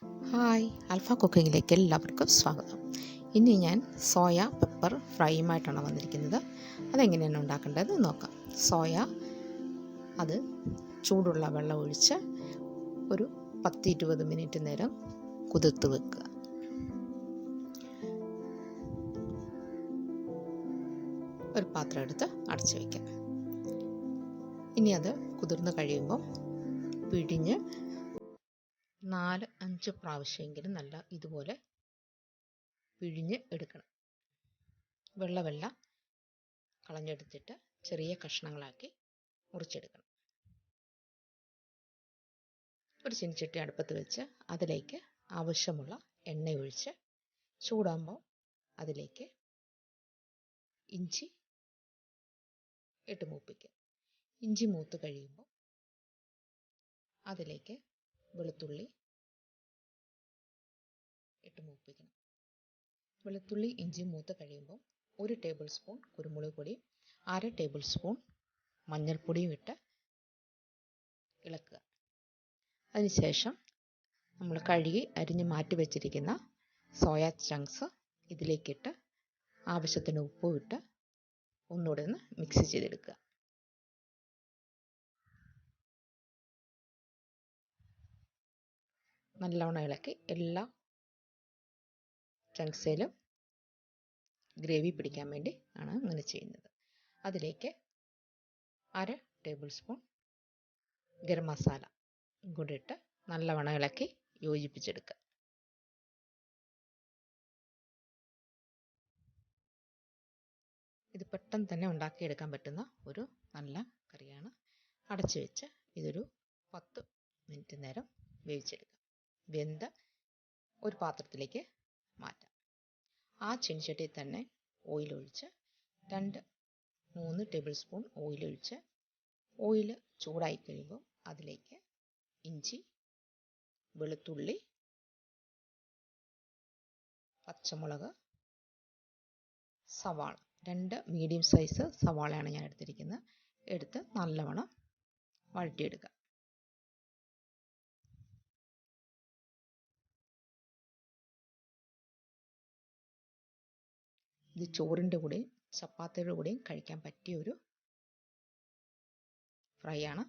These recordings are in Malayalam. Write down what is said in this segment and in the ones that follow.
ഹായ്, ആൽഫ കുക്കിങ്ങിലേക്ക് എല്ലാവർക്കും സ്വാഗതം. ഇനി ഞാൻ സോയ പെപ്പർ ഫ്രൈയുമായിട്ടാണ് വന്നിരിക്കുന്നത്. അതെങ്ങനെയാണ് ഉണ്ടാക്കേണ്ടത് നോക്കാം. സോയ അത് ചൂടുള്ള വെള്ളം ഒഴിച്ച് ഒരു 10-20 മിനിറ്റ് നേരം കുതിർത്ത് വെക്കുക. ഒരു പാത്രം എടുത്ത് അടച്ചു വയ്ക്കാം. ഇനി അത് കുതിർന്ന് കഴിയുമ്പോൾ പിഴിഞ്ഞ് 4-5 പ്രാവശ്യമെങ്കിലും നല്ല ഇതുപോലെ പിഴിഞ്ഞ് എടുക്കണം. വെള്ളം കളഞ്ഞെടുത്തിട്ട് ചെറിയ കഷ്ണങ്ങളാക്കി മുറിച്ചെടുക്കണം. ഒരു ചീനച്ചട്ടി അടുപ്പത്ത് വെച്ച് അതിലേക്ക് ആവശ്യമുള്ള എണ്ണ ഒഴിച്ച് ചൂടാകുമ്പോൾ അതിലേക്ക് ഇഞ്ചി ഇട്ട് മൂപ്പിക്കുക. ഇഞ്ചി മൂത്ത് കഴിയുമ്പോൾ അതിലേക്ക് വെളുത്തുള്ളി ഇട്ട് മൂപ്പിക്കണം. വെളുത്തുള്ളി ഇഞ്ചി മൂത്ത് കഴിയുമ്പോൾ 1 ടേബിൾ സ്പൂൺ കുരുമുളക് പൊടി, 1/2 ടേബിൾ സ്പൂൺ മഞ്ഞൾപ്പൊടിയും ഇട്ട് ഇളക്കുക. അതിനുശേഷം നമ്മൾ കഴുകി അരിഞ്ഞ് മാറ്റി വെച്ചിരിക്കുന്ന സോയ ചങ്ക്സ് ഇതിലേക്കിട്ട് ആവശ്യത്തിന് ഉപ്പും ഇട്ട് ഒന്നുകൂടെ ഒന്ന് മിക്സ് ചെയ്തെടുക്കുക. നല്ലവണ്ണം ഇളക്കി എല്ലാ ചങ്ക്സിലും ഗ്രേവി പിടിക്കാൻ വേണ്ടി ആണ് അങ്ങനെ ചെയ്യുന്നത്. അതിലേക്ക് 1/2 ടേബിൾ സ്പൂൺ ഗരം മസാല കൂടി ഇട്ട് നല്ലവണ്ണം ഇളക്കി യോജിപ്പിച്ചെടുക്കുക. ഇത് പെട്ടെന്ന് തന്നെ ഉണ്ടാക്കിയെടുക്കാൻ പറ്റുന്ന ഒരു നല്ല കറിയാണ്. അടച്ചു വെച്ച് ഇതൊരു 10 മിനിറ്റ് നേരം വേവിച്ചെടുക്കുക. വെന്ത് ഒരു പാത്രത്തിലേക്ക് മാറ്റാം. ആ ചീനച്ചട്ടിയിൽ തന്നെ ഓയിൽ ഒഴിച്ച് 2-3 ടേബിൾ സ്പൂൺ ഓയിൽ ഒഴിച്ച് ഓയിൽ ചൂടായി കഴിയുമ്പോൾ അതിലേക്ക് ഇഞ്ചി, വെളുത്തുള്ളി, പച്ചമുളക്, സവാള 2 മീഡിയം സൈസ് സവാളയാണ് ഞാൻ എടുത്തിരിക്കുന്നത്. എടുത്ത് നല്ലവണ്ണം വഴറ്റിയെടുക്കുക. ഇത് ചോറിൻ്റെ കൂടെയും ചപ്പാത്തിയുടെ കൂടെയും കഴിക്കാൻ പറ്റിയ ഒരു ഫ്രൈ ആണ്.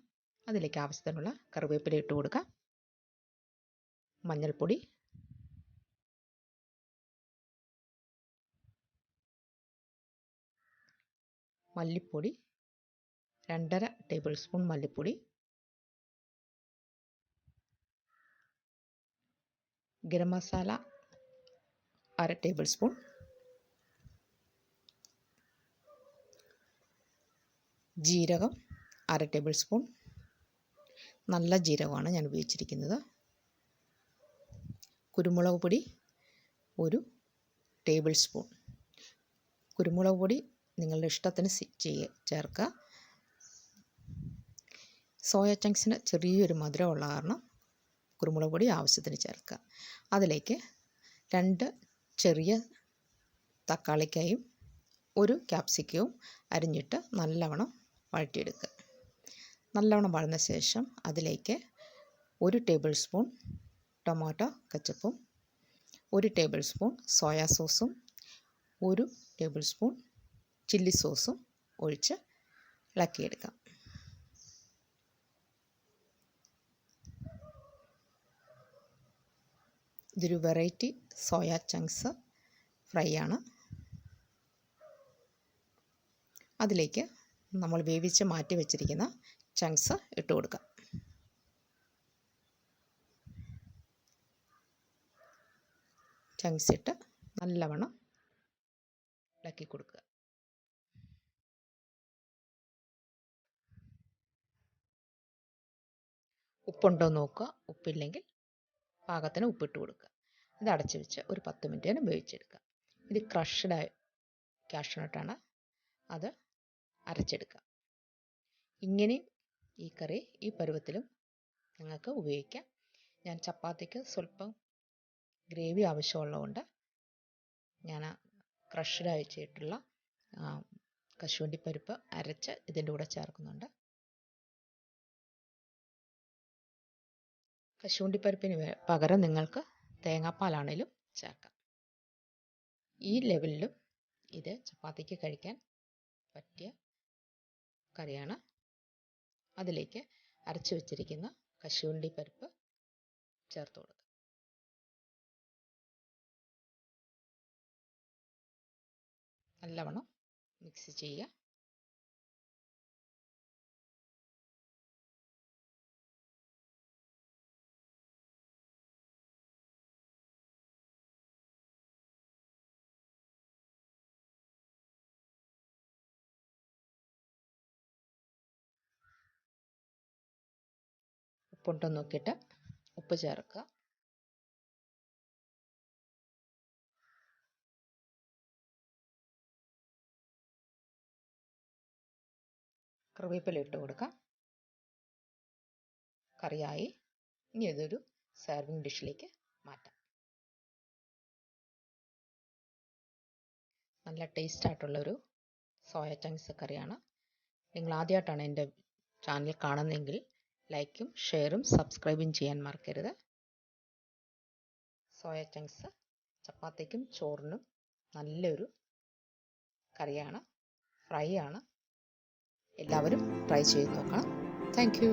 അതിലേക്ക് ആവശ്യത്തിനുള്ള കറിവേപ്പില ഇട്ട് കൊടുക്കുക. മഞ്ഞൾപ്പൊടി, മല്ലിപ്പൊടി 2.5 ടേബിൾ സ്പൂൺ മല്ലിപ്പൊടി, ഗരം മസാല 1/2 ടേബിൾ സ്പൂൺ, ജീരകം 1/2 ടേബിൾ സ്പൂൺ, നല്ല ജീരകമാണ് ഞാൻ ഉപയോഗിച്ചിരിക്കുന്നത്. കുരുമുളക് പൊടി 1 ടേബിൾ സ്പൂൺ. കുരുമുളക് പൊടി നിങ്ങളുടെ ഇഷ്ടത്തിന് ചേർക്കുക. സോയ ചങ്ക്സിന് ചെറിയൊരു മധുരമുള്ള കാരണം കുരുമുളക് പൊടി ആവശ്യത്തിന് ചേർക്കുക. അതിലേക്ക് 2 ചെറിയ തക്കാളിക്കായും 1 ക്യാപ്സിക്കവും അരിഞ്ഞിട്ട് നല്ലവണ്ണം വഴറ്റിയെടുക്കുക. നല്ലവണ്ണം വഴന്ന ശേഷം അതിലേക്ക് 1 ടേബിൾ സ്പൂൺ ടൊമാറ്റോ കെച്ചപ്പും 1 ടേബിൾ സ്പൂൺ സോയാ സോസും 1 ടേബിൾ സ്പൂൺ ചില്ലി സോസും ഒഴിച്ച് ഇളക്കിയെടുക്കാം. ഇതൊരു വെറൈറ്റി സോയ ചങ്ക്സ് ഫ്രൈ ആണ്. അതിലേക്ക് നമ്മൾ വേവിച്ച് മാറ്റി വെച്ചിരിക്കുന്ന ചങ്ക്സ് ഇട്ട് കൊടുക്കാം. ചങ്ക്സ് ഇട്ട് നല്ലവണ്ണം ഇളക്കി കൊടുക്കുക. ഉപ്പുണ്ടോ നോക്കുക. ഉപ്പില്ലെങ്കിൽ പാകത്തിന് ഉപ്പിട്ട് കൊടുക്കുക. ഇത് അടച്ചു വെച്ച് ഒരു 10 മിനിറ്റ് നേരം വേവിച്ചെടുക്കുക. ഇത് ക്രഷ്ഡ് കാഷ്യൂനട്ടാണ്. അത് അരച്ചെടുക്കുക. ഇങ്ങനെയും ഈ കറി ഈ പരുവത്തിലും നിങ്ങൾക്ക് ഉപയോഗിക്കാം. ഞാൻ ചപ്പാത്തിക്ക് സ്വല്പം ഗ്രേവി ആവശ്യമുള്ളതുകൊണ്ട് ഞാൻ ക്രഷ്ഡ് അയച്ചിട്ടുള്ള കശുവണ്ടി പരിപ്പ് അരച്ച് ഇതിൻ്റെ കൂടെ ചേർക്കുന്നുണ്ട്. കശുവണ്ടിപ്പരിപ്പിന് പകരം നിങ്ങൾക്ക് തേങ്ങാപ്പാലാണേലും ചേർക്കാം. ഈ ലെവലിലും ഇത് ചപ്പാത്തിക്ക് കഴിക്കാൻ പറ്റിയ കറിയാണ്. അതിലേക്ക് അരച്ചു വച്ചിരിക്കുന്ന കശുവണ്ടിപ്പരിപ്പ് ചേർത്ത് കൊടുക്കുക. നല്ലവണ്ണം മിക്സ് ചെയ്യുക. ഉപ്പുണ്ടോ നോക്കിയിട്ട് ഉപ്പ് ചേർക്കുക. കറിവേപ്പില ഇട്ട് കൊടുക്കാം. കറിയായി. ഇനി ഇതൊരു സെർവിങ് ഡിഷിലേക്ക് മാറ്റാം. നല്ല ടേസ്റ്റ് ആയിട്ടുള്ളൊരു സോയ ചങ്ക്സ് കറിയാണ്. നിങ്ങൾ ആദ്യമായിട്ടാണ് എൻ്റെ ചാനൽ കാണുന്നതെങ്കിൽ ലൈക്കും ഷെയറും സബ്സ്ക്രൈബും ചെയ്യാൻ മറക്കരുത്. സോയ ചങ്ക്സ് ചപ്പാത്തിക്കും ചോറിനും നല്ലൊരു കറിയാണ്, ഫ്രൈ ആണ്. എല്ലാവരും ട്രൈ ചെയ്ത് നോക്കണം. Thank you.